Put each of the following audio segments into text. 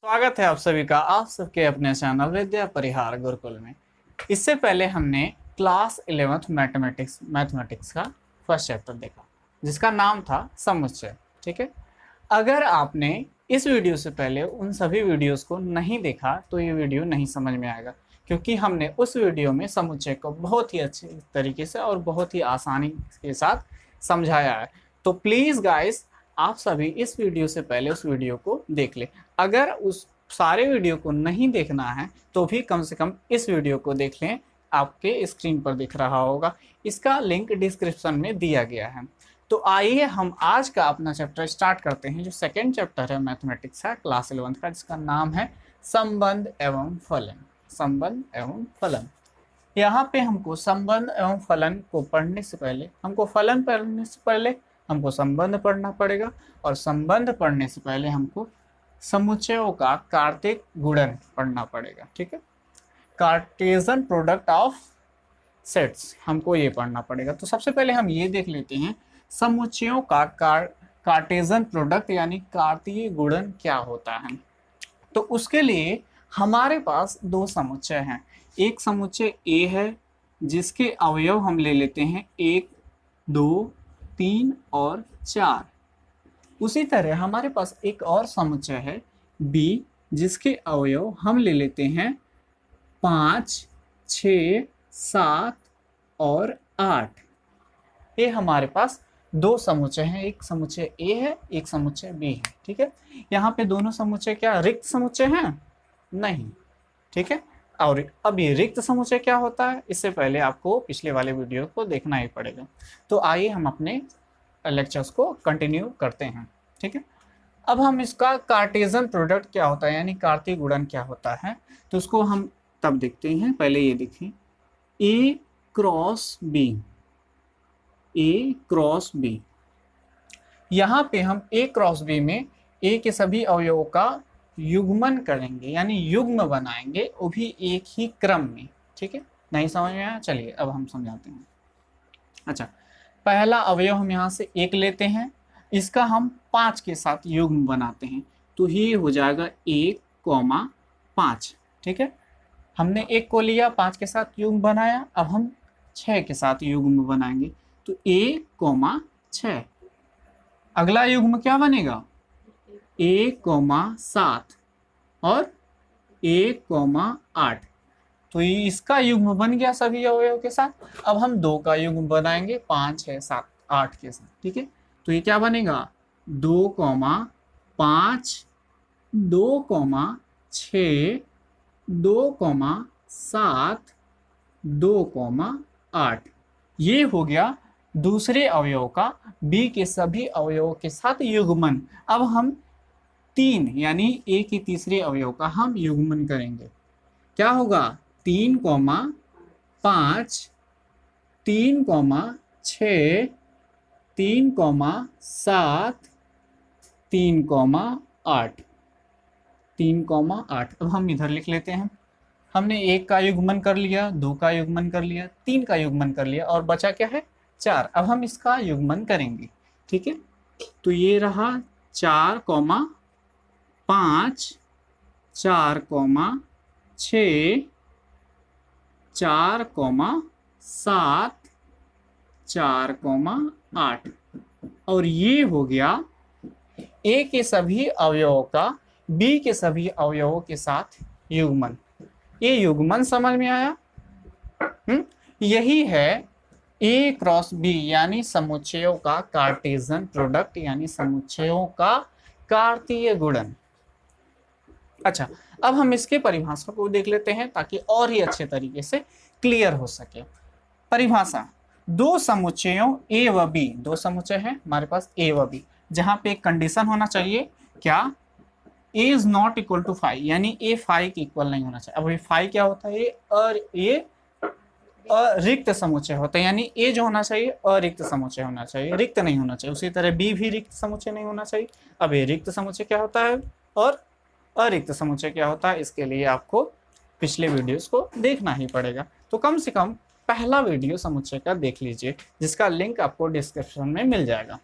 स्वागत है आप सभी का आप सबके अपने चैनल विद्या परिहार गुरुकुल में। इससे पहले हमने क्लास 11th मैथमेटिक्स का फर्स्ट चैप्टर देखा जिसका नाम था समुच्चय। ठीक है, अगर आपने इस वीडियो से पहले उन सभी वीडियोस को नहीं देखा तो ये वीडियो नहीं समझ में आएगा, क्योंकि हमने उस वीडियो में समुच्चय को बहुत ही अच्छे तरीके से और बहुत ही आसानी के साथ समझाया है। तो प्लीज़ गाइस, आप सभी इस वीडियो से पहले उस वीडियो को देख लें। अगर उस सारे वीडियो को नहीं देखना है तो भी कम से कम इस वीडियो को देख लें, आपके स्क्रीन पर दिख रहा होगा, इसका लिंक डिस्क्रिप्शन में दिया गया है। तो आइए हम आज का अपना चैप्टर स्टार्ट करते हैं, जो सेकेंड चैप्टर है मैथमेटिक्स का क्लास 11 का, जिसका नाम है संबंध एवं फलन। संबंध एवं फलन। यहाँ पे हमको संबंध एवं फलन को पढ़ने से पहले, हमको फलन पढ़ने से पहले हमको संबंध पढ़ना पड़ेगा, और संबंध पढ़ने से पहले हमको समुच्चयों का कार्तीय गुणन पढ़ना पड़ेगा। ठीक है, कार्टेशियन प्रोडक्ट ऑफ सेट्स हमको ये पढ़ना पड़ेगा। तो सबसे पहले हम ये देख लेते हैं समुच्चयों का कार्टेशियन प्रोडक्ट यानी कार्तीय गुणन क्या होता है। तो उसके लिए हमारे पास दो समुच्चय हैं। एक समुच्चय ए है जिसके अवयव हम ले लेते हैं 1, 2, 3 और 4। उसी तरह हमारे पास एक और समुच्चय है बी जिसके अवयव हम ले लेते हैं 5, 6, 7 और 8। ये हमारे पास दो समुच्चय हैं, एक समुच्चय ए है, एक समुच्चय बी है। ठीक है, यहाँ पे दोनों समुच्चय क्या रिक्त समुच्चय हैं? नहीं। ठीक है, और अब ये रिक्त समुच्चय क्या होता है, इससे पहले आपको पिछले वाले वीडियो को देखना ही पड़ेगा। तो आइए हम अपने लेक्चर्स को कंटिन्यू करते हैं। ठीक है, अब हम इसका कार्टेशियन प्रोडक्ट क्या होता है यानी कार्तीय गुणन क्या होता है, तो उसको हम तब देखते हैं। पहले ये देखें ए क्रॉस बी, ए क्रॉस बी। यहाँ पे हम ए क्रॉस बी में ए के सभी अवयवों का युग्मन करेंगे यानी युग्म बनाएंगे, वो भी एक ही क्रम में। ठीक है, नहीं समझ में आया? चलिए अब हम समझाते हैं। अच्छा, पहला अवयव हम यहाँ से 1 लेते हैं, इसका हम 5 के साथ युग्म बनाते हैं, तो ये हो जाएगा 1,5। ठीक है, हमने 1 को लिया, 5 के साथ युग्म बनाया, अब हम 6 के साथ युग्म बनाएंगे, तो 1,6। अगला युग्म क्या बनेगा? 1,7 और 1,8। तो इसका युग्म बन गया सभी अवयवों के साथ। अब हम 2 का युग्म बनाएंगे 5, 6, 7, 8 के साथ। ठीक है, तो ये क्या बनेगा? 2,5, 2,6, 2,7, 2,8। ये हो गया दूसरे अवयव का बी के सभी अवयवों के साथ युग्मन। अब हम 3 यानी ए के तीसरे अवयव का हम युग्मन करेंगे। क्या होगा? 3,5, 3,6, 3,7, 3,8, 3,8। अब हम इधर लिख लेते हैं। हमने 1 का युग्मन कर लिया, 2 का युग्मन कर लिया, 3 का युग्मन कर लिया, और बचा क्या है? 4। अब हम इसका युग्मन करेंगे। ठीक है, तो ये रहा 4,5, 4,6, 4,7, 4,8। और ये हो गया ए के सभी अवयवों का बी के सभी अवयवों के साथ युग्मन। ये युग्मन समझ में आया? यही है ए क्रॉस बी यानी समुच्चयों का कार्टेशियन प्रोडक्ट यानी समुच्चयों का कार्तीय गुणन। अच्छा, अब हम इसके परिभाषा को देख लेते हैं ताकि और ही अच्छे तरीके से क्लियर हो सके। परिभाषा: दो समुच्चयों ए व बी, दो समुच्चय हैं हमारे पास ए व बी, जहां पे एक कंडीशन होना चाहिए, क्या? ए इज नॉट इक्वल टू 5 यानी ए 5 के इक्वल नहीं होना चाहिए। अब ये 5 क्या होता है? और ये अरिक्त समुच्चय होता है, यानी ए जो होना चाहिए अरिक्त समुच्चय होना चाहिए, रिक्त नहीं होना चाहिए। उसी तरह बी भी रिक्त समुच्चय नहीं होना चाहिए। अब ये रिक्त समुच्चय क्या होता है और अरिक्त समुच्चय क्या होता है, इसके लिए आपको पिछले वीडियोस को देखना ही पड़ेगा। तो कम से कम पहला वीडियो समुच्चय का देख लीजिए, जिसका लिंक आपको डिस्क्रिप्शन में मिल जाएगा।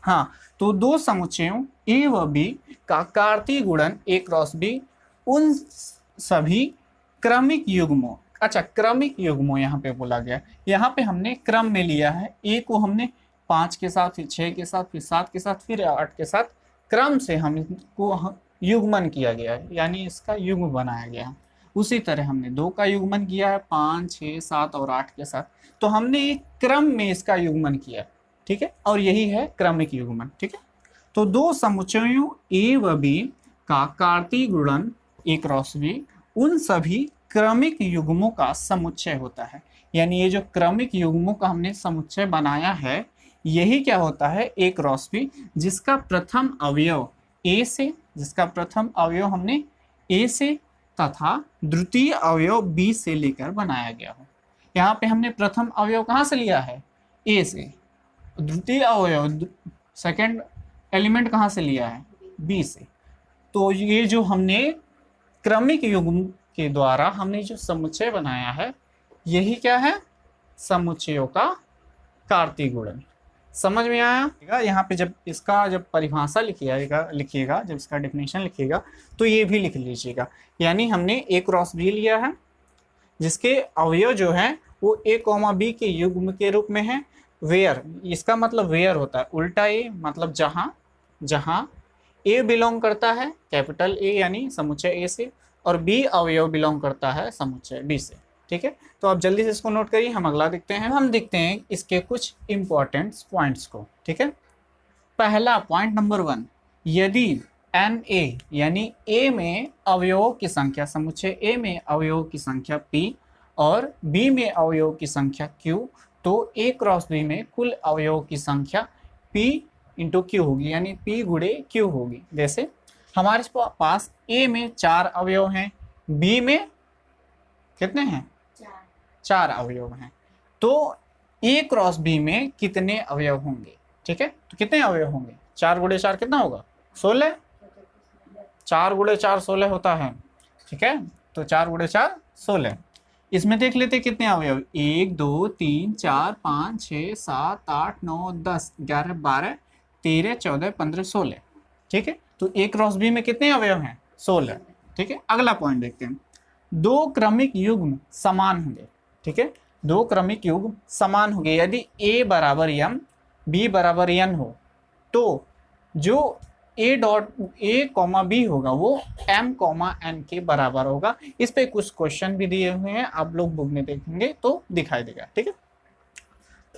हाँ, तो दो समुच्चयों ए व बी का कार्तीय गुणन ए क्रॉस बी उन सभी क्रमिक युग्मों, अच्छा क्रमिक युग्मों यहाँ पे बोला गया, यहाँ पे हमने क्रम में लिया है, ए को हमने 5 के साथ, फिर 6 के साथ, फिर 7 के साथ, फिर 8 के साथ, क्रम से हमको युग्मन किया गया है, यानी इसका युग्म बनाया गया है। उसी तरह हमने 2 का युग्मन किया है 5, 6, 7 और 8 के साथ, तो हमने एक क्रम में इसका युग्मन किया, ठीक है, और यही है क्रमिक युग्मन, ठीक है। तो दो समुच्चयों ए व बी का कार्तीय गुणन ए क्रॉस बी उन सभी क्रमिक युग्मों का समुच्चय होता है, यानी ये जो क्रमिक युग्मों का हमने समुच्चय बनाया है, यही क्या होता है, ए क्रॉस बी, जिसका प्रथम अवयव ए से, जिसका प्रथम अवयव हमने ए से तथा द्वितीय अवयव बी से लेकर बनाया गया हो। यहाँ पे हमने प्रथम अवयव कहाँ से लिया है, ए से, द्वितीय अवयव सेकंड एलिमेंट कहाँ से लिया है, बी से। तो ये जो हमने क्रमिक युग्म के द्वारा हमने जो समुच्चय बनाया है, यही क्या है, समुच्चयों का कार्तीय गुणन। समझ में आया? यहाँ पे जब इसका जब परिभाषा लिखिएगा, जब इसका डेफिनेशन लिखिएगा तो ये भी लिख लीजिएगा, यानी हमने ए क्रॉस बी लिया है जिसके अवयव जो है वो ए कॉमा बी के युग्म के रूप में है। वेयर, इसका मतलब वेयर होता है उल्टा ए, मतलब जहाँ, जहाँ ए बिलोंग करता है कैपिटल ए यानी समुच्चय ए से, और बी अवयव बिलोंग करता है समुच्चय बी से, ठीक है। तो आप जल्दी से इसको नोट करिए, हम अगला देखते हैं। हम देखते हैं इसके कुछ इंपॉर्टेंट पॉइंट्स को, ठीक है। पहला पॉइंट नंबर 1, यदि एन ए यानी ए में अवयवों की संख्या, समुच्चय ए में अवयवों की संख्या p और बी में अवयवों की संख्या q, तो ए क्रॉस बी में कुल अवयवों की संख्या p इंटू क्यू होगी, यानी p गुणे q होगी। जैसे हमारे पास ए में 4 अवयव हैं, बी में कितने हैं, 4 अवयव हैं, तो ए क्रॉस बी में कितने अवयव होंगे, ठीक है। तो कितने अवयव होंगे, 4 गुणे 4 कितना होगा, 16, 4 गुणे 4 16 होता है, ठीक है। तो 4 गुणे 4 16। इसमें देख लेते कितने अवयव, 1 2 3 4 5 6 7 8 9 10 11 12 13 14 15 16, ठीक है। तो ए क्रॉस बी में कितने अवयव हैं, 16, ठीक है। अगला पॉइंट देखते हैं, दो क्रमिक युग्म समान होंगे, ठीक है। दो क्रमिक युग्म समान होंगे यदि a बराबर m b बराबर n हो, तो जो a dot a comma b होगा वो m कॉमा n के बराबर होगा। इस पे कुछ क्वेश्चन भी दिए हुए हैं, आप लोग बुक में देखेंगे तो दिखाई देगा, ठीक है।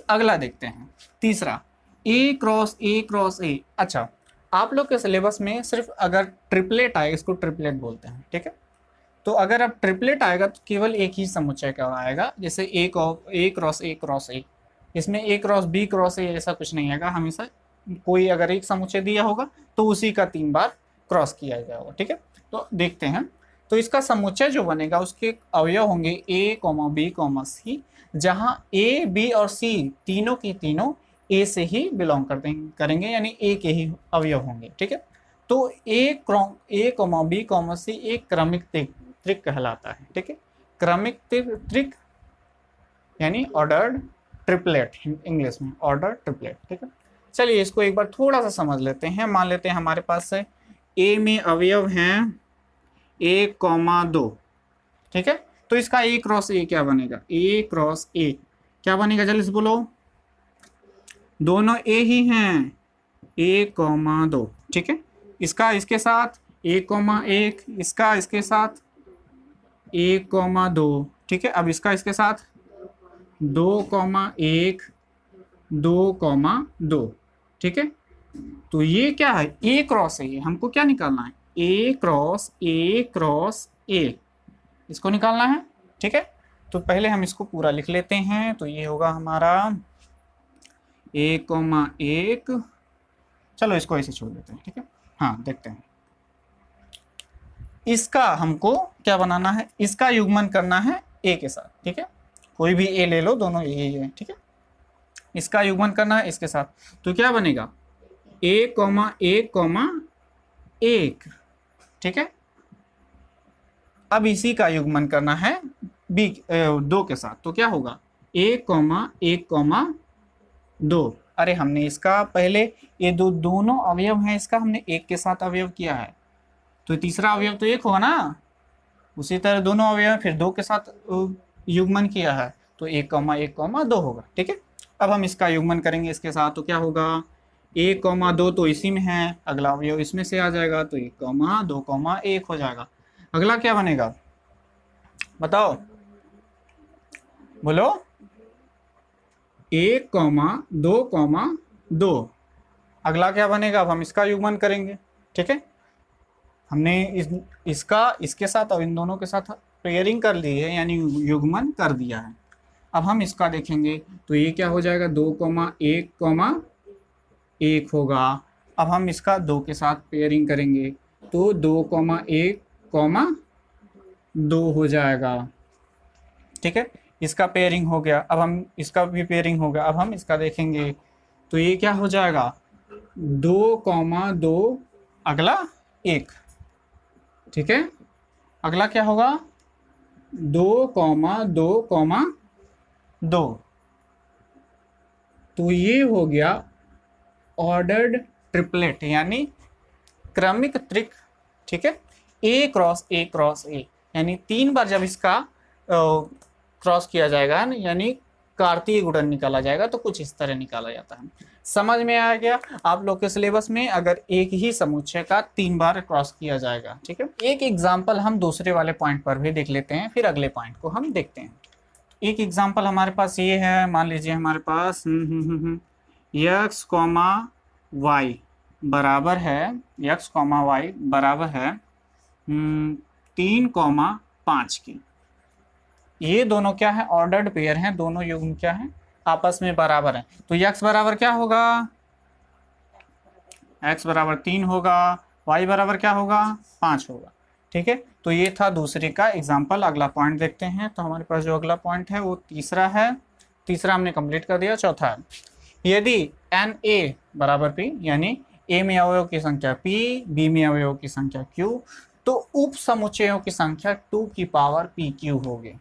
अगला देखते हैं, तीसरा, a क्रॉस a। अच्छा, आप लोग के सिलेबस में सिर्फ अगर ट्रिपलेट आए, इसको ट्रिपलेट बोलते हैं, ठीक है। तो अगर अब ट्रिपलेट आएगा तो केवल एक ही समुच्चय का आएगा, जैसे ए क्रॉस ए, इसमें ए क्रॉस बी क्रॉस ए ऐसा कुछ नहीं आएगा, हमेशा कोई अगर एक समुच्चय दिया होगा तो उसी का 3 बार क्रॉस किया जाएगा, ठीक है। तो देखते हैं, तो इसका समुच्चय जो बनेगा उसके अवयव होंगे ए कॉमा बी कॉमा सी, जहाँ ए बी और सी तीनों की तीनों ए से ही बिलोंग करेंगे, यानी ए के ही अवयव होंगे, ठीक है। तो ए कॉमा बी कॉमा सी एक क्रमिक त्रिक कहलाता है, ठीक है। क्रमिक त्रिक यानी ऑर्डर्ड ट्रिपलेट, इंग्लिश में ऑर्डर ट्रिपलेट, ठीक है। चलिए इसको एक बार थोड़ा सा समझ लेते हैं। मान लेते हैं हमारे पास है ए में अवयव हैं 1,2, ठीक है। तो इसका ए क्रॉस ए क्या बनेगा, ए क्रॉस ए क्या बनेगा, जल्दी से बोलो, दोनों ए ही हैं, 1,2, ठीक है। इसका इसके साथ 1,1, इसका इसके साथ 1,2, ठीक है। अब इसका इसके साथ 2,1 2,2, ठीक है। तो ये क्या है, ए क्रॉस ए, हमको क्या निकालना है, ए क्रॉस ए, इसको निकालना है, ठीक है। तो पहले हम इसको पूरा लिख लेते हैं, तो ये होगा हमारा 1,1, चलो इसको ऐसे छोड़ देते हैं, ठीक है। हाँ देखते हैं, इसका हमको क्या बनाना है, इसका युग्मन करना है ए के साथ, ठीक है। कोई भी ए ले लो, दोनों ए ही है, ठीक है। इसका युग्मन करना है इसके साथ, तो क्या बनेगा, 1,1,1, ठीक है। अब इसी का युग्मन करना है बी 2 के साथ, तो क्या होगा 1,1,2। अरे हमने इसका पहले ये दोनों अवयव हैं, इसका हमने एक के साथ अवयव किया है, तो तीसरा अवयव तो एक होगा ना। उसी तरह दोनों अवयव फिर दो के साथ युग्मन किया है, तो 1,1,2 होगा। ठीक है, अब हम इसका युग्मन करेंगे इसके साथ, तो क्या होगा 1,2 तो इसी में है, अगला अवयव इसमें से आ जाएगा, तो 1,2,1 हो जाएगा। अगला क्या बनेगा बताओ, बोलो। 1,2,2 अगला क्या बनेगा, अब हम इसका युग्मन करेंगे। ठीक है, हमने इसका इसके साथ और इन दोनों के साथ पेयरिंग कर ली है, यानी युग्मन कर दिया है। अब हम इसका देखेंगे, तो ये क्या हो जाएगा 2,1,1 होगा। अब हम इसका 2 के साथ पेयरिंग करेंगे, तो 2,1,2 हो जाएगा। ठीक है, इसका पेयरिंग हो गया। अब हम इसका भी पेयरिंग हो गया। अब हम इसका देखेंगे, तो ये क्या हो जाएगा 2,2 अगला 1। ठीक है, अगला क्या होगा 2,2,2, तो ये हो गया ऑर्डर्ड ट्रिपलेट, यानी क्रमिक त्रिक। ठीक है, A cross A cross A, यानी 3 बार जब इसका क्रॉस किया जाएगा, यानी कार्तीय गुणन निकाला जाएगा, तो कुछ इस तरह निकाला जाता है। समझ में आ गया। आप लोग के सिलेबस में अगर एक ही समुच्चय का 3 बार क्रॉस किया जाएगा। ठीक है, एक एग्जाम्पल हम दूसरे वाले पॉइंट पर भी देख लेते हैं, फिर अगले पॉइंट को हम देखते हैं। एक एग्जाम्पल हमारे पास ये है, मान लीजिए हमारे पास x, y बराबर है, x, y बराबर है 3,5 की। ये दोनों क्या है, ऑर्डर्ड पेयर हैं, दोनों युग्म क्या है, आपस में बराबर है। तो x बराबर क्या होगा, x बराबर 3 होगा, y बराबर क्या होगा 5 होगा। ठीक है, तो ये था दूसरे का एग्जाम्पल। अगला पॉइंट देखते हैं। तो हमारे पास जो अगला पॉइंट है वो तीसरा है। तीसरा हमने कंप्लीट कर दिया। चौथा है, यदि Na बराबर P, यानी A में अवयव की संख्या P, B में अवयव की संख्या Q, तो उप समुच्चयों की संख्या 2 की पावर PQ होगी।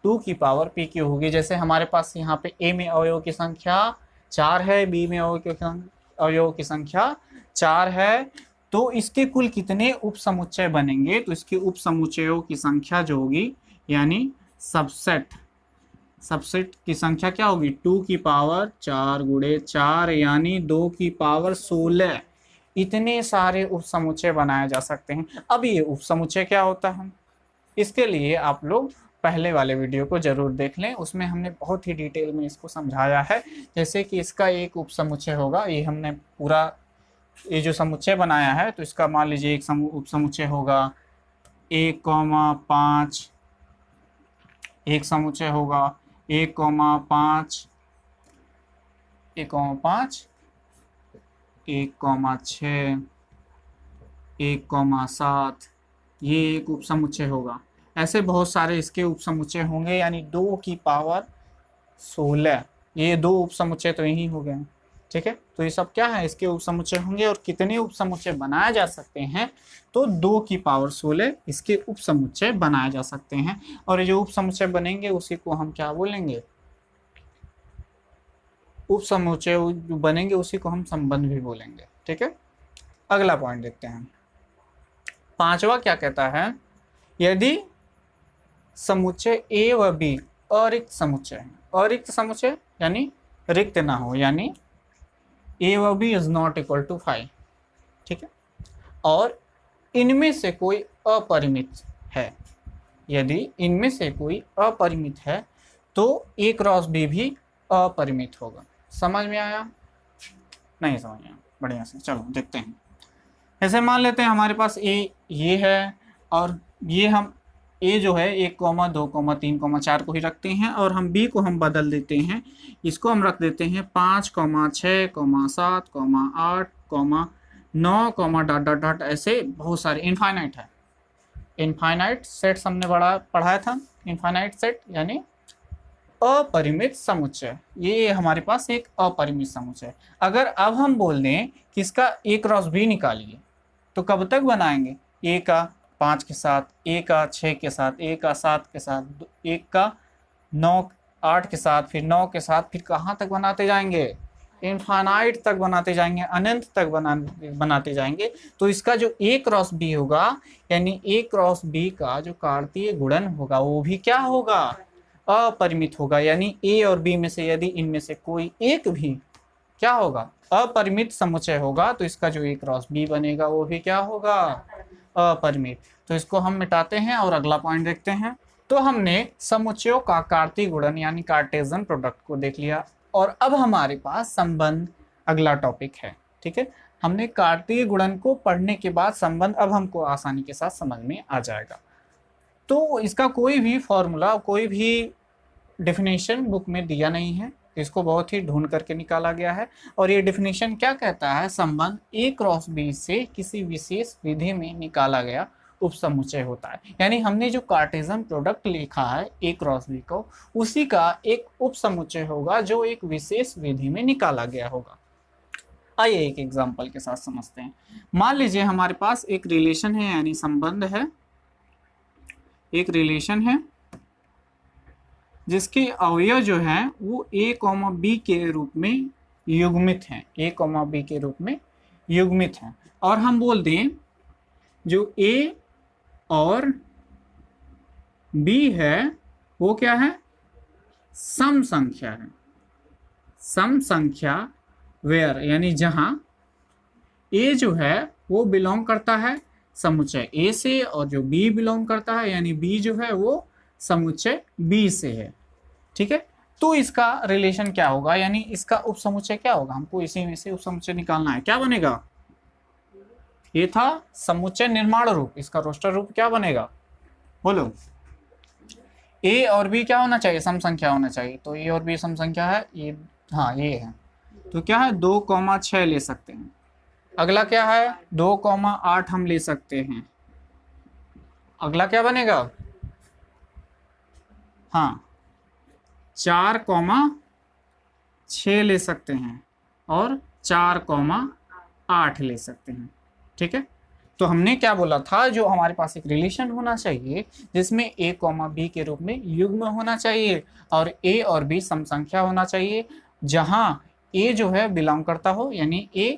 2 की पावर PQ होगी। जैसे हमारे पास यहाँ पे A में अवयव की संख्या 4 है, B में अवयव की संख्या 4 है, तो इसके कुल कितने उप समुच्चय बनेंगे, तो इसके उप समुच्चयों की संख्या जो होगी, यानी सबसेट की संख्या क्या होगी 2 की पावर 4 गुणे 4, यानी 2 की पावर 16। इतने सारे उप समुच्चय बनाए जा सकते हैं। अब ये उप समुच्चय क्या होता है, इसके लिए आप लोग पहले वाले वीडियो को जरूर देख लें, उसमें हमने बहुत ही डिटेल में इसको समझाया है। जैसे कि इसका एक उप समुच्चय होगा, ये हमने पूरा ये जो समुच्चय बनाया है, तो इसका मान लीजिए एक उप समुच्चय होगा 1,5, एक समुच्चय होगा 1,5, 1,5, 1,6, 1,7, ये एक उप समुच्चय होगा। ऐसे बहुत सारे इसके उप समुच्चय होंगे, यानी 2 की पावर 16। ये 2 उप समुच्चय तो यही हो गए। ठीक है, तो ये सब क्या है, इसके उप समुच्चय होंगे। और कितने उप समुच्चय बनाए जा सकते हैं, तो 2 की पावर 16 इसके उप समुच्चय बनाए जा सकते हैं। और ये जो उप समुच्चय बनेंगे उसी को हम क्या बोलेंगे, उप समुच्चय जो बनेंगे उसी को हम संबंध भी बोलेंगे। ठीक है, अगला पॉइंट देखते हैं। 5वां क्या कहता है, यदि समुच्चय A व B अरिक्त समुच्चय है, अरिक्त समुच्चय यानी रिक्त ना हो, यानी A व B is not equal to 5। ठीक है, और इनमें से कोई अपरिमित है, यदि इनमें से कोई अपरिमित है तो A क्रॉस B भी अपरिमित होगा। समझ में आया, नहीं समझ में आया, बढ़िया से चलो देखते हैं। ऐसे मान लेते हैं हमारे पास A ये है, और ये हम A जो है 1, 2, 3, 4 को ही रखते हैं, और हम B को हम बदल देते हैं, इसको हम रख देते हैं 5, 6, 7, 8, 9, डॉट डॉट डॉट, ऐसे बहुत सारे इनफाइनाइट है। इनफाइनाइट सेट्स हमने पढ़ाया था। इनफाइनाइट सेट यानी अपरिमित समुच्चय, ये हमारे पास एक अपरिमित समुच्चय। अगर अब हम बोल दें कि इसका A क्रॉस B निकालिए, तो कब तक बनाएंगे, A का 5 के साथ, A का 6 के साथ, A का 7 के साथ, A का 9, 8 के साथ, फिर 9 के साथ, फिर कहाँ तक बनाते जाएंगे, इनफाइनाइट तक बनाते जाएंगे, अनंत तक बनाते जाएंगे, तो इसका जो ए क्रॉस बी होगा, यानी ए क्रॉस बी का जो कार्तीय गुणन होगा वो भी क्या होगा, अपरिमित होगा। यानी ए और बी में से यदि इनमें से कोई एक भी क्या होगा, अपरिमित समुच्चय होगा, तो इसका जो ए क्रॉस बी बनेगा वो भी क्या होगा, अपरिमित। तो इसको हम मिटाते हैं और अगला पॉइंट देखते हैं। तो हमने समुच्चयों का कार्तीय गुणन यानी कार्टेशियन प्रोडक्ट को देख लिया, और अब हमारे पास संबंध अगला टॉपिक है। ठीक है, हमने कार्तीय गुणन को पढ़ने के बाद संबंध अब हमको आसानी के साथ समझ में आ जाएगा। तो इसका कोई भी फॉर्मूला, कोई भी डेफिनेशन बुक में दिया नहीं है, इसको बहुत ही ढूंढ करके निकाला गया है। और ये डेफिनेशन क्या कहता है, संबंध ए क्रॉस बी से किसी विशेष विधि में निकाला गया उपसमुच्चय होता है। यानी हमने जो कार्टेशियन प्रोडक्ट लिखा है ए क्रॉस बी को, उसी का एक उपसमुच्चय होगा जो एक विशेष विधि में निकाला गया होगा। आइए एक एग्जांपल के साथ समझते हैं। मान लीजिए हमारे पास एक रिलेशन है, यानी संबंध है, एक रिलेशन है जिसके अवयव जो है वो a, b के रूप में युग्मित हैं, a, b के रूप में युग्मित हैं। और हम बोल दें जो a और b है वो क्या है, सम संख्या है। सम संख्या वेयर, यानी जहां a जो है वो बिलोंग करता है समुच्चय a से, और जो b बिलोंग करता है यानी b जो है वो समुच्चय b से है। ठीक है, तो इसका रिलेशन क्या होगा, यानी इसका उपसमुच्चय क्या होगा, हमको इसी में से उपसमुच्चय निकालना है। क्या बनेगा, ये था समुच्चय निर्माण रूप, इसका रोस्टर रूप क्या बनेगा, बोलो। ए और बी क्या होना चाहिए, सम संख्या होना चाहिए। तो ए और बी सम संख्या है, ये हाँ ये है, तो क्या है 2,6 ले सकते हैं। अगला क्या है 2,8 हम ले सकते हैं। अगला क्या बनेगा, हाँ 4,6 ले सकते हैं, और 4,8 ले सकते हैं। ठीक है, तो हमने क्या बोला था, जो हमारे पास एक रिलेशन होना चाहिए जिसमें a, b के रूप में युग्म होना चाहिए, और a और b सम संख्या होना चाहिए, जहां a जो है बिलोंग करता हो, यानी a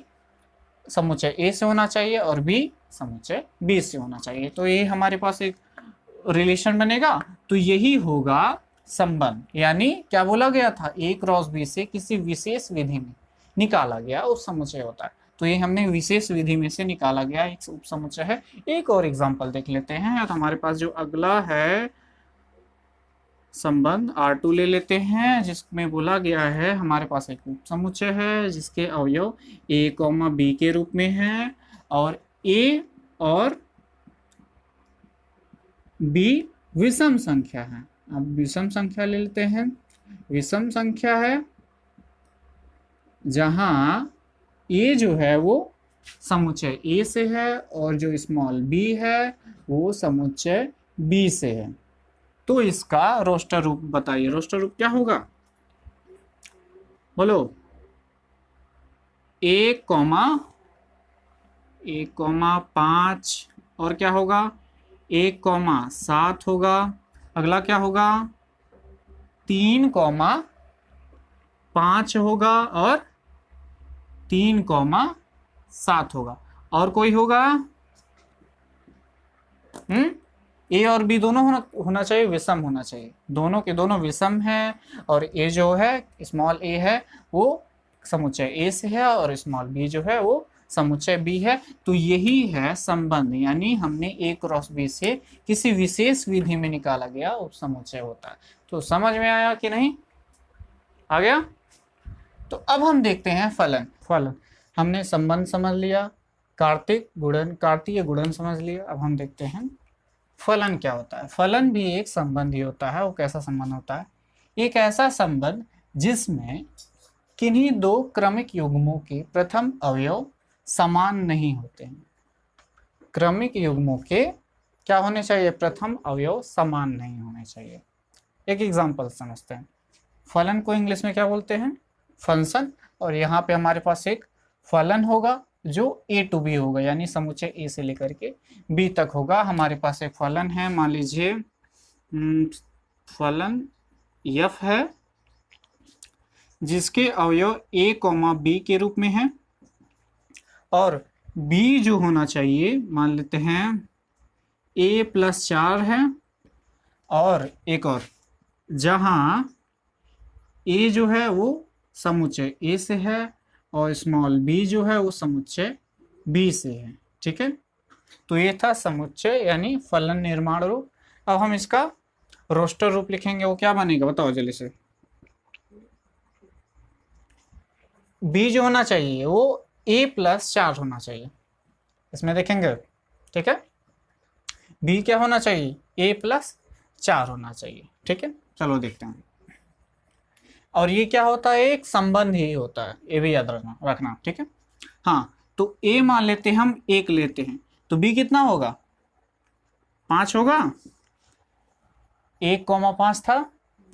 समुच्चय a से होना चाहिए और b समुच्चय b से होना चाहिए। तो ये हमारे पास एक रिलेशन बनेगा। तो यही होगा संबंध, यानी क्या बोला गया था, a क्रॉस b से किसी विशेष विधि में निकाला गया उपसमुच्चय होता है। तो ये हमने विशेष विधि में से निकाला गया एक उपसमुच्चय है। एक और एग्जांपल देख लेते हैं। तो हमारे पास जो अगला है संबंध R2 ले लेते हैं, जिसमें बोला गया है हमारे पास एक उपसमुच्चय है जिसके अवयव a, b के रूप में है, और a और b विषम संख्या है। अब विषम संख्या ले लेते हैं। विषम संख्या है जहां a जो है वो समुच्चय a से है, और जो स्मॉल b है वो समुच्चय b से है। तो इसका रोस्टर रूप बताइए, रोस्टर रूप क्या होगा, बोलो। a, 5 और क्या होगा 1,7 होगा। अगला क्या होगा 3,5 होगा, और 3,7 होगा। और कोई होगा, ए और बी दोनों होना चाहिए, विषम होना चाहिए, दोनों के दोनों विषम है, और ए जो है स्मॉल ए है वो समुच्चय ए से है, और स्मॉल बी जो है वो समुच्चय बी है। तो यही है संबंध, यानी हमने ए क्रॉस बी से किसी विशेष विधि में निकाला गया उपसमुच्चय होता है। तो समझ में आया कि नहीं, आ गया। तो अब हम देखते हैं फलन। फलन हमने संबंध समझ लिया, कार्तीय गुणन समझ लिया। अब हम देखते हैं फलन क्या होता है। फलन भी एक संबंध ही होता है। वो कैसा संबंध होता है, एक ऐसा संबंध जिसमें किन्हीं दो क्रमिक युग्मों के प्रथम अवयव समान नहीं होते हैं। क्रमिक युग्मों के क्या होने चाहिए, प्रथम अवयव समान नहीं होने चाहिए। एक एग्जांपल समझते हैं। फलन को इंग्लिश में क्या बोलते हैं, फंक्शन। और यहाँ पे हमारे पास एक फलन होगा जो a to b होगा, यानी समुच्चय a से लेकर के b तक होगा। हमारे पास एक फलन है, मान लीजिए फलन f है, जिसके अवयव a कॉमा b के रूप में है, और b जो होना चाहिए मान लेते हैं a+4 है, और एक और जहां a जो है वो समुच्चय a से है और स्मॉल b जो है वो समुच्चय b से है। ठीक है, तो ये था समुच्चय यानी फलन निर्माण रूप। अब हम इसका रोस्टर रूप लिखेंगे, वो क्या बनेगा बताओ जल्दी से। b जो होना चाहिए वो a+4 होना चाहिए, इसमें देखेंगे। ठीक है, b क्या होना चाहिए, a+4 होना चाहिए। ठीक है, चलो देखते हैं। और ये क्या होता है, एक संबंध ही होता है, ये भी याद रखना। ठीक है, हाँ, तो a मान लेते हैं हम 1 लेते हैं, तो b कितना होगा, 5 होगा, 1,5 था।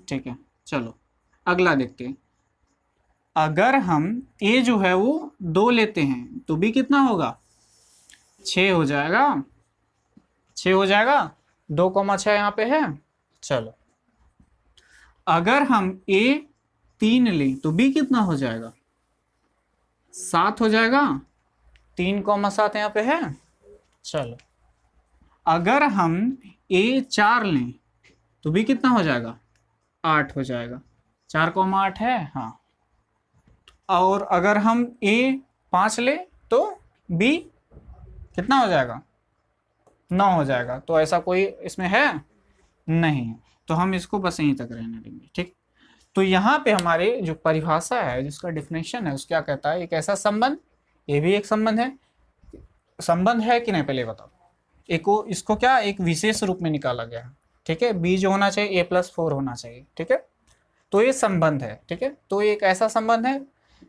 ठीक है, चलो अगला देखते हैं। अगर हम a जो है वो 2 लेते हैं तो b कितना होगा, 6 हो जाएगा, 6 हो जाएगा, 2,6 यहाँ पे है। चलो अगर हम a 3 लें तो b कितना हो जाएगा, 7 हो जाएगा, 3,7 यहाँ पे है। चलो अगर हम a 4 लें तो b कितना हो जाएगा, 8 हो जाएगा, 4,8 है। हाँ, और अगर हम a 5 ले तो b कितना हो जाएगा, 9 हो जाएगा। तो ऐसा कोई इसमें है नहीं है, तो हम इसको बस यहीं तक रहने देंगे। ठीक, तो यहाँ पे हमारे जो परिभाषा है, जिसका डिफिनेशन है, उसका क्या कहता है, एक ऐसा संबंध, ये भी एक संबंध है। संबंध है कि नहीं पहले बताओ। इसको क्या एक विशेष रूप में निकाला गया है। ठीक है, b जो होना चाहिए a+4 होना चाहिए। ठीक है, तो ये संबंध है। ठीक है, तो एक ऐसा संबंध है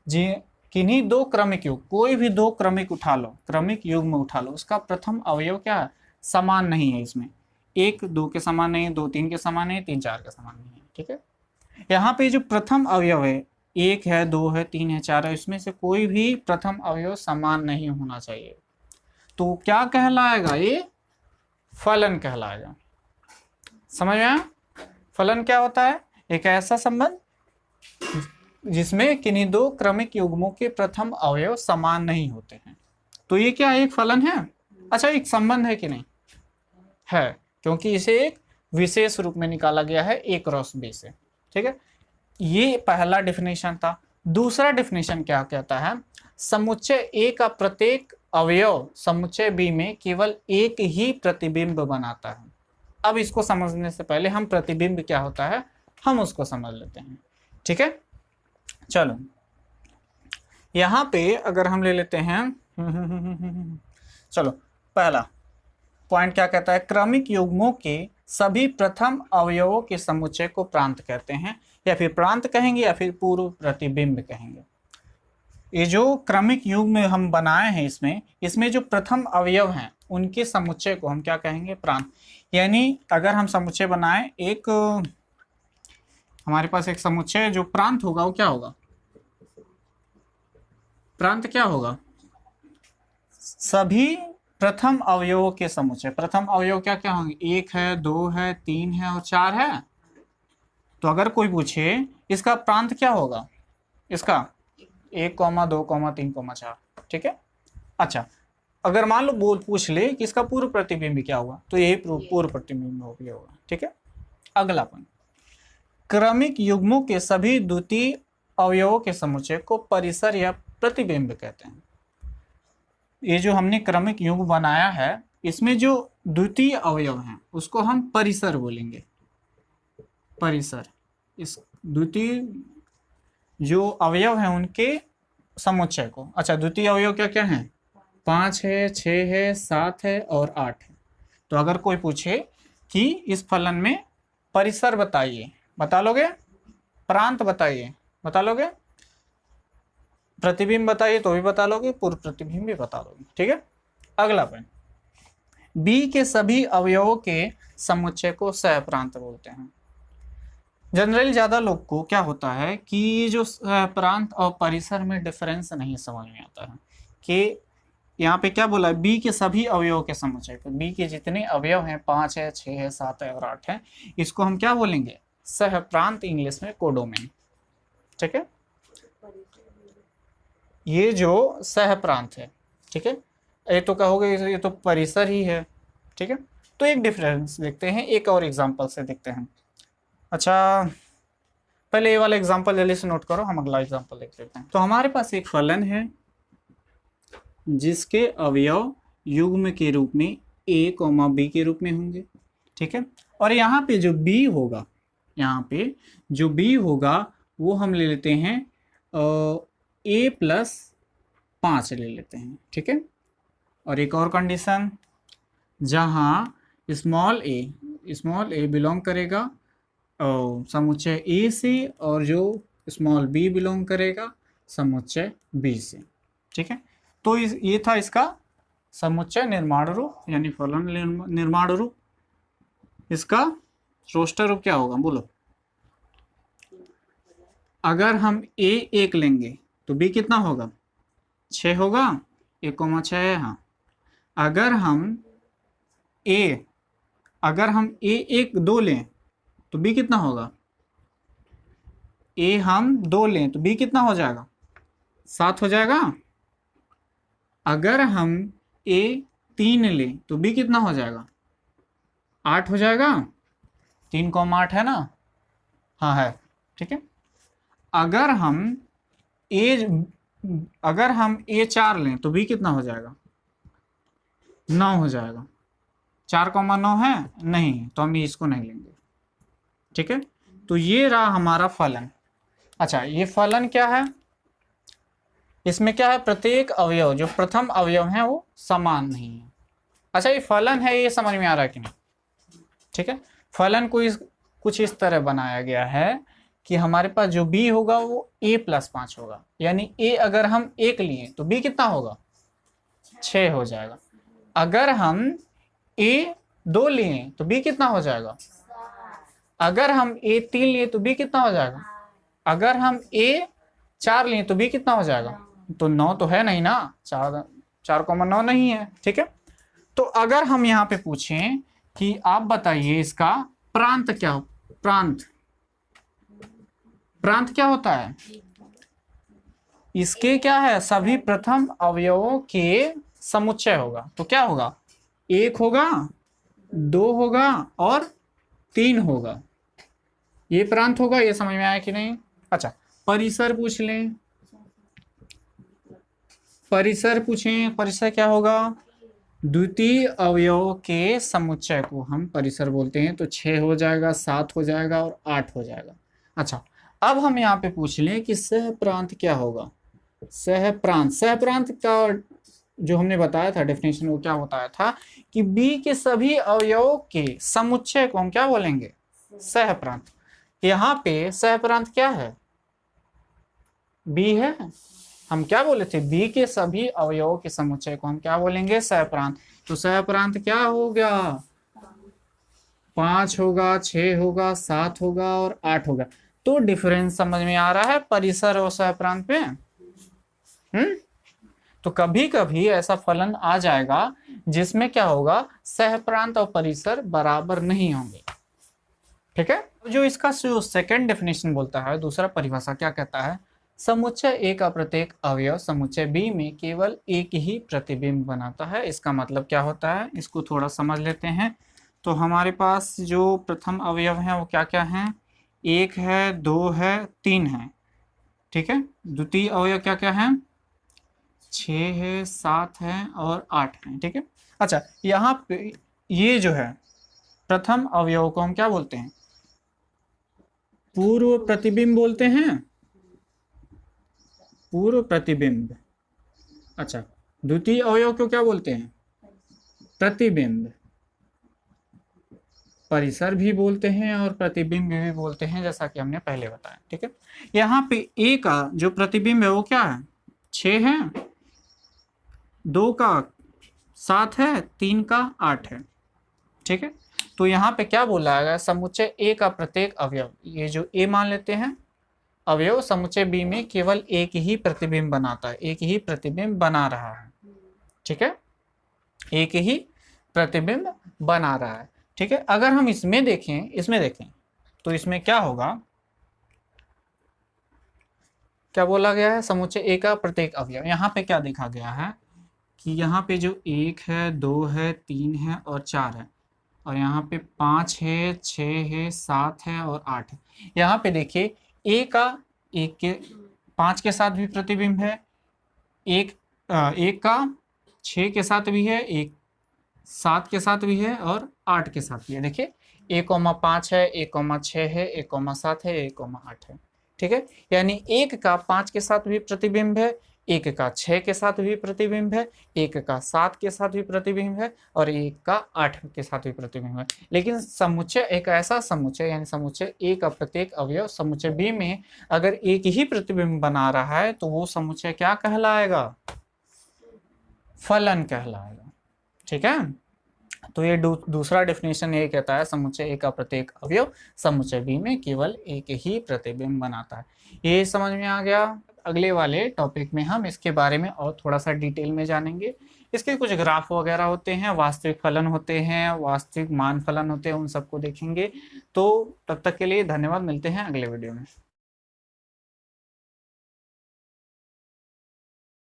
जी, किन्हीं दो क्रमिक युग, कोई भी दो क्रमिक उठा लो, क्रमिक युग्म उठा लो, उसका प्रथम अवयव क्या है, समान नहीं है। इसमें 1 2 के समान नहीं है, 2 3 के समान नहीं है, 3 4 के समान नहीं है। ठीक है, यहाँ पे जो प्रथम अवयव है, 1 है, 2 है, 3 है, 4 है, इसमें से कोई भी प्रथम अवयव समान नहीं होना चाहिए। तो क्या कहलाएगा, ये फलन कहलाएगा। समझ में आया, फलन क्या होता है, एक ऐसा संबंध जिसमें किन्हीं दो क्रमिक युग्मों के प्रथम अवयव समान नहीं होते हैं। तो ये क्या एक फलन है। अच्छा, एक संबंध है कि नहीं है, क्योंकि इसे एक विशेष रूप में निकाला गया है a क्रॉस b से। ठीक है, ये पहला डिफिनेशन था। दूसरा डिफिनेशन क्या कहता है, समुच्चय a का प्रत्येक अवयव समुच्चय b में केवल एक ही प्रतिबिंब बनाता है। अब इसको समझने से पहले हम प्रतिबिंब क्या होता है हम उसको समझ लेते हैं। ठीक है, चलो यहाँ पे अगर हम ले लेते हैं, चलो पहला पॉइंट क्या कहता है, क्रमिक युग्मों के सभी प्रथम अवयवों के समुच्चय को प्रांत कहते हैं, या फिर प्रांत कहेंगे या फिर पूर्व प्रतिबिंब कहेंगे। ये जो क्रमिक युग्म हम बनाए हैं, इसमें जो प्रथम अवयव हैं उनके समुच्चय को हम क्या कहेंगे, प्रांत। यानी अगर हम समुच्चय बनाए, एक हमारे पास एक समुच्चय जो प्रांत होगा वो क्या होगा, प्रांत क्या होगा, सभी प्रथम अवयवों के समुच्चय। प्रथम अवयव क्या क्या होंगे, 1 है, 2 है, 3 है और 4 है। तो अगर कोई पूछे इसका प्रांत क्या होगा, इसका 1, 2, 3, 4। ठीक है, अच्छा अगर मान लो पूछ ले कि इसका पूर्व प्रतिबिंब क्या हुआ, तो यही पूर्व प्रतिबिंब होगा। ठीक है, अगला पॉइंट, क्रमिक युग्मों के सभी द्वितीय अवयवों के समुच्चय को परिसर या प्रतिबिंब कहते हैं। ये जो हमने क्रमिक युग्म बनाया है, इसमें जो द्वितीय अवयव हैं उसको हम परिसर बोलेंगे, परिसर। इस द्वितीय जो अवयव हैं उनके समुच्चय को। अच्छा, द्वितीय अवयव क्या क्या हैं, 5 है, 6 है, 7 है और 8 है। तो अगर कोई पूछे कि इस फलन में परिसर बताइए, बता लोगे, प्रांत बताइए, बता लोगे, प्रतिबिंब बताइए तो भी बता लोगे, पूर्व प्रतिबिंब भी बता लोगे। ठीक है, अगला पॉइंट, बी के सभी अवयवों के समुच्चय को सहप्रांत बोलते हैं। जनरली ज्यादा लोग को क्या होता है कि जो प्रांत और परिसर में डिफरेंस नहीं समझ में आता है, कि यहाँ पे क्या बोला है, बी के सभी अवयवों के समुच्चय को, बी के जितने अवयव हैं, 5 है, 6 है, 7 है और 8 है, इसको हम क्या बोलेंगे, सहप्रांत, इंग्लिश में कोडोमेन। ठीक है, ये जो सह प्रांत है, ठीक है, ये तो कहोगे ये तो परिसर ही है, ठीक है। तो एक डिफरेंस देखते हैं, एक और एग्जांपल से देखते हैं। अच्छा, पहले ये वाला एग्जांपल जल्दी से नोट करो, हम अगला एग्जांपल देख लेते हैं। तो हमारे पास एक फलन है जिसके अवयव युग्म के रूप में a, b के रूप में होंगे, ठीक है। और यहाँ पे जो b होगा, यहाँ पे जो b होगा वो हम ले लेते हैं a+5 ले लेते हैं, ठीक है। और एक और कंडीशन, जहाँ स्मॉल a बिलोंग करेगा समुच्चय A से और जो स्मॉल b बिलोंग करेगा समुच्चय B से, ठीक है। तो ये था इसका समुच्चय निर्माण रूप यानी फलन निर्माण रूप। इसका रोस्टर रूप क्या होगा बोलो? अगर हम a 1 लेंगे तो b कितना होगा? 6 होगा, 1,6 है। हाँ, अगर हम a 1 2 लें तो b कितना होगा? a हम 2 लें तो b कितना हो जाएगा? 7 हो जाएगा। अगर हम a 3 लें तो b कितना हो जाएगा? 8 हो जाएगा। 3,8 है ना? हाँ है, ठीक है। अगर हम a 4 लें तो b कितना हो जाएगा? 9 हो जाएगा। 4,9 है नहीं, तो हम इसको नहीं लेंगे, ठीक है। तो ये रहा हमारा फलन। अच्छा, ये फलन क्या है? इसमें क्या है? प्रत्येक अवयव, जो प्रथम अवयव है वो समान नहीं है। अच्छा, ये फलन है, ये समझ में आ रहा है कि नहीं? ठीक है। फलन को कुछ इस तरह बनाया गया है कि हमारे पास जो b होगा वो a+5 होगा, यानी a अगर हम 1 लिए तो b कितना होगा? 6 हो जाएगा। अगर हम a 2 लिए तो b कितना हो जाएगा? अगर हम a 3 लिए तो b कितना हो जाएगा? अगर हम a 4 लिए तो b कितना हो जाएगा? तो 9 तो है नहीं ना, 4,9 नहीं है, ठीक है। तो अगर हम यहाँ पे पूछें कि आप बताइए इसका प्रांत क्या हो? प्रांत क्या होता है? इसके क्या है? सभी प्रथम अवयवों के समुच्चय होगा। तो क्या होगा? 1 होगा, 2 होगा और 3 होगा। ये प्रांत होगा। ये समझ में आया कि नहीं? अच्छा, परिसर पूछ लें। परिसर पूछें, परिसर क्या होगा? द्वितीय अवयव के समुच्चय को हम परिसर बोलते हैं। तो 6 हो जाएगा, 7 हो जाएगा और 8 हो जाएगा। अच्छा, अब हम यहाँ पे पूछ लें कि सह प्रांत क्या होगा? सह प्रांत का जो हमने बताया था डेफिनेशन, वो क्या बताया था कि b के सभी अवयवों के समुच्चय को हम क्या बोलेंगे? सह प्रांत। यहाँ पे सह प्रांत क्या है? b है। हम क्या बोले थे? b के सभी अवयवों के समुच्चय को हम क्या बोलेंगे? सह प्रांत। तो सह प्रांत क्या हो गया? 5 होगा, 6 होगा, 7 होगा और 8 होगा। तो डिफरेंस समझ में आ रहा है परिसर और सह प्रांत पे? तो कभी कभी ऐसा फलन आ जाएगा जिसमें क्या होगा? सह प्रांत और परिसर बराबर नहीं होंगे, ठीक है। जो इसका जो सेकंड डेफिनेशन बोलता है, दूसरा परिभाषा क्या कहता है? समुच्चय A का प्रत्येक अवयव समुच्चय B में केवल एक ही प्रतिबिंब बनाता है। इसका मतलब क्या होता है, इसको थोड़ा समझ लेते हैं। तो हमारे पास जो प्रथम अवयव हैं वो क्या क्या हैं? 1 है, 2 है, 3 है, ठीक है। द्वितीय अवयव क्या क्या है? 6 है, 7 है और 8 है, ठीक है। अच्छा, यहाँ पे ये जो है प्रथम अवयव को हम क्या बोलते हैं? पूर्व प्रतिबिंब बोलते हैं। पूर्व प्रतिबिंब। अच्छा, द्वितीय अवयव को क्या बोलते हैं? प्रतिबिंब। परिसर भी बोलते हैं और प्रतिबिंब भी बोलते हैं, जैसा कि हमने पहले बताया, ठीक है। यहाँ पे A का जो प्रतिबिंब है वो क्या है? 6 है, 2 का 7 है, 3 का 8 है, ठीक है। तो यहाँ पे क्या बोला है? समुच्चय A का प्रत्येक अवयव, ये जो A मान लेते हैं अवयव, समुच्चय B में केवल एक ही प्रतिबिंब बनाता है, एक ही प्रतिबिंब बना रहा है, ठीक है। एक ही प्रतिबिंब बना रहा है, ठीक है। अगर हम इसमें देखें तो इसमें क्या होगा? क्या बोला गया है, समुच्चय ए का प्रत्येक अवयव। यहाँ पे क्या देखा गया है कि यहाँ पे जो 1 है, 2 है, 3 है और 4 है, और यहाँ पे 5 है, 6 है, 7 है और 8 है। यहाँ पे देखिए ए का 5 के साथ भी प्रतिबिंब है, एक का 6 के साथ भी है, एक 7 के साथ भी है और 8 के साथ भी है। देखिए 1,5 है, 1,6 है, 1,7 है, 1,8 है। ठीक है, यानी 1 का 5 के साथ भी प्रतिबिंब है, 1 का 6 के साथ भी प्रतिबिंब है, 1 का 7 के साथ भी प्रतिबिंब है और 1 का 8 के साथ भी प्रतिबिंब है। लेकिन समुच्चय एक ऐसा समुच्चय, यानी समुच्चय ए का प्रत्येक अवयव समुच्चय बी में अगर एक ही प्रतिबिंब बना रहा है तो वो समुच्चय क्या कहलाएगा, फलन कहलाएगा। ठीक है, तो ये दूसरा डेफिनेशन ये कहता है समुच्चय ए का प्रत्येक अवयव समुच्चय बी में केवल एक ही प्रतिबिंब बनाता है। ये समझ में आ गया। अगले वाले टॉपिक में हम इसके बारे में और थोड़ा सा डिटेल में जानेंगे। इसके कुछ ग्राफ वगैरह होते हैं, वास्तविक फलन होते हैं, वास्तविक मान फलन होते हैं, उन सबको देखेंगे। तो तब तक के लिए धन्यवाद, मिलते हैं अगले वीडियो में।